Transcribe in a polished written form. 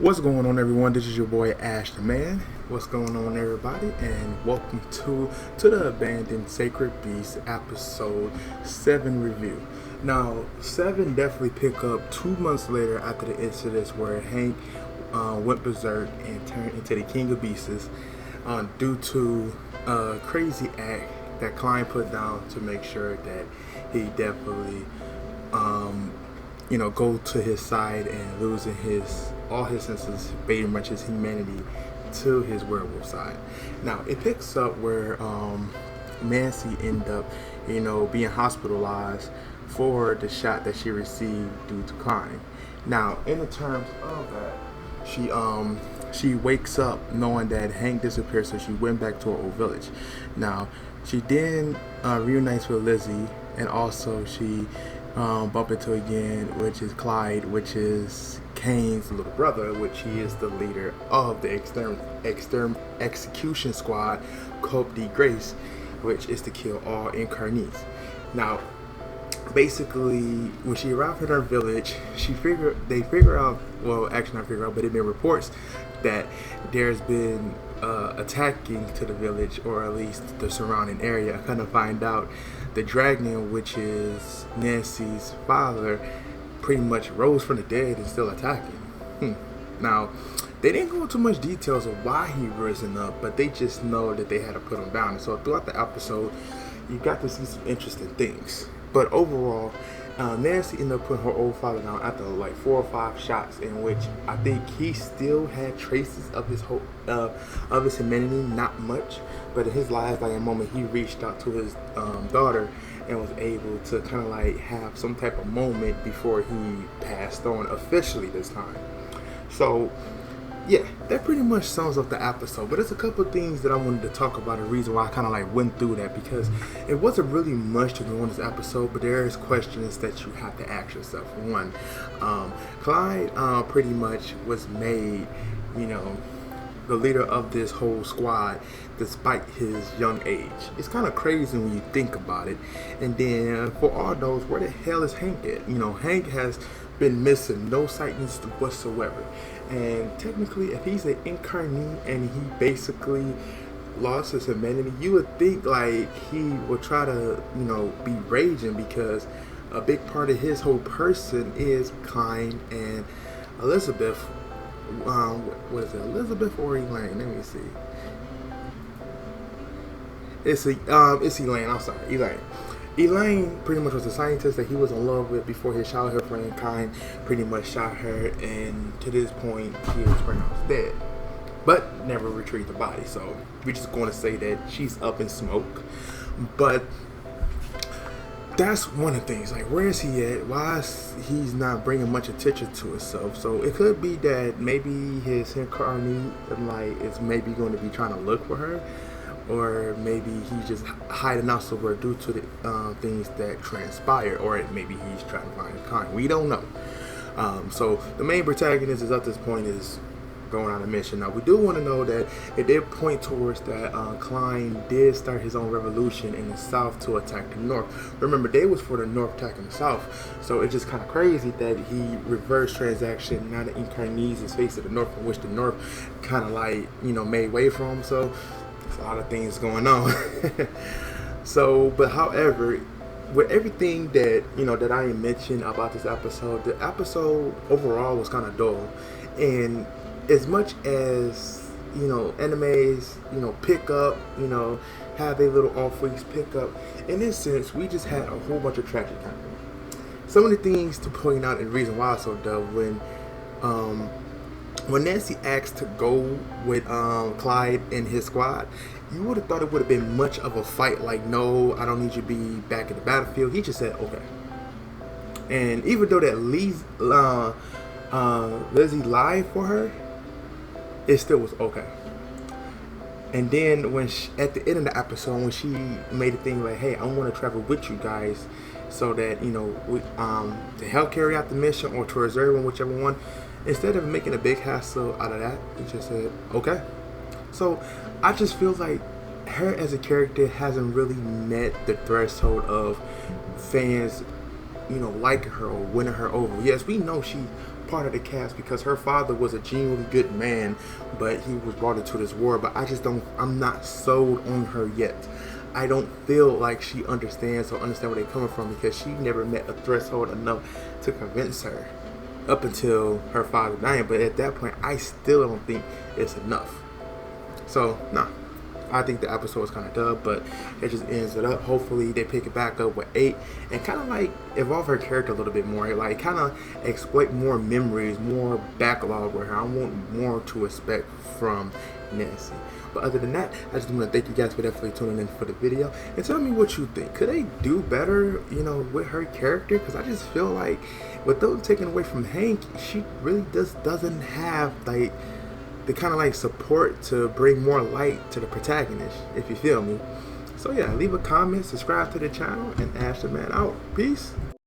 What's going on, everyone? This is your boy AshTheMan. What's going on, everybody? And welcome to the Abandoned Sacred Beast episode 7 review. Now, 7 definitely pick up 2 months later after the incidents where Hank went berserk and turned into the King of Beasts due to a crazy act that Klein put down to make sure that he definitely go to his side and losing all his senses, pretty much his humanity, to his werewolf side. Now it picks up where Nancy ended up, being hospitalized for the shot that she received due to Klein. Now, in the terms of that, she wakes up knowing that Hank disappeared, so she went back to her old village. Now, she then reunites with Lizzie, and also she bump into again, which is Clyde, which is Kane's little brother, which he is the leader of the execution squad, Cope de Grace, which is to kill all incarnees. Now, basically, when she arrived at her village, they figure out, well, actually not figure out, but it been reports that there's been attacking to the village, or at least the surrounding area. I kind of find out the dragon, which is Nancy's father, pretty much rose from the dead and still attacking. Now, they didn't go into much details of why he risen up, but they just know that they had to put him down. And so throughout the episode, you got to see some interesting things. But overall, Nancy ended up putting her old father down after like 4 or 5 shots, in which I think he still had traces of his of his humanity, not much, but in his last moment, he reached out to his daughter and was able to kind of like have some type of moment before he passed on officially this time. So yeah, that pretty much sums up the episode. But there's a couple of things that I wanted to talk about, the reason why I kind of like went through that, because it wasn't really much to go on this episode, but there is questions that you have to ask yourself. One, Clyde pretty much was made, the leader of this whole squad despite his young age. It's kind of crazy when you think about it. And then for all those, where the hell is Hank at? Hank has been missing, no sightings whatsoever. And technically, if he's an incarnate and he basically lost his humanity, you would think like he would try to, be raging, because a big part of his whole person is Klein and Elizabeth. What is it, Elizabeth or Elaine? Let me see. It's Elaine. I'm sorry, Elaine. Elaine pretty much was a scientist that he was in love with before his childhood friend Klein pretty much shot her, and to this point she is pronounced dead, but never retrieved the body. So we're just going to say that she's up in smoke. But that's one of the things. Like, where is he at? Why is he's not bringing much attention to himself? So it could be that maybe his incarnate is maybe going to be trying to look for her, or maybe he's just hiding out somewhere due to the things that transpire, or maybe he's trying to find Klein. We don't know. So the main protagonist is at this point is going on a mission. Now, we do want to know that it did point towards that Klein did start his own revolution in the south to attack the north. Remember, they was for the north attacking the south, so it's just kind of crazy that he reversed transaction. Now the incarnees is facing the north, from which the north kind of like made way for him. So there's a lot of things going on. So, but however, with everything that that I mentioned about this episode, the episode overall was kind of dull. And as much as animes pick up, have a little off weeks pick up, in this sense we just had a whole bunch of tragic happening. Some of the things to point out and the reason why it's so dull, when Nancy asked to go with Clyde and his squad, you would have thought it would have been much of a fight. Like, no, I don't need you to be back in the battlefield. He just said okay. And even though that Lizzie lied for her, it still was okay. And then when at the end of the episode, when she made a thing like, hey, I want to travel with you guys so that to help carry out the mission, or to reserve one, whichever one, instead of making a big hassle out of that, he just said okay. So I just feel like her as a character hasn't really met the threshold of fans liking her or winning her over. Yes, we know she's part of the cast because her father was a genuinely good man, but he was brought into this war. But I'm not sold on her yet. I don't feel like she understands or understand where they're coming from because she never met a threshold enough to convince her up until her father dying. But at that point, I still don't think it's enough. So, no. I think the episode was kind of dub, but it just ends it up. Hopefully, they pick it back up with 8 and kind of like evolve her character a little bit more. Like, kind of exploit more memories, more backlog with her. I want more to expect from Nancy. But other than that, I just want to thank you guys for definitely tuning in for the video. And tell me what you think. Could they do better, with her character? Because I just feel like with those taken away from Hank, she really just doesn't have, like, the kind of like support to bring more light to the protagonist, if you feel me. So yeah, leave a comment, subscribe to the channel, and AshTheMan out. Peace.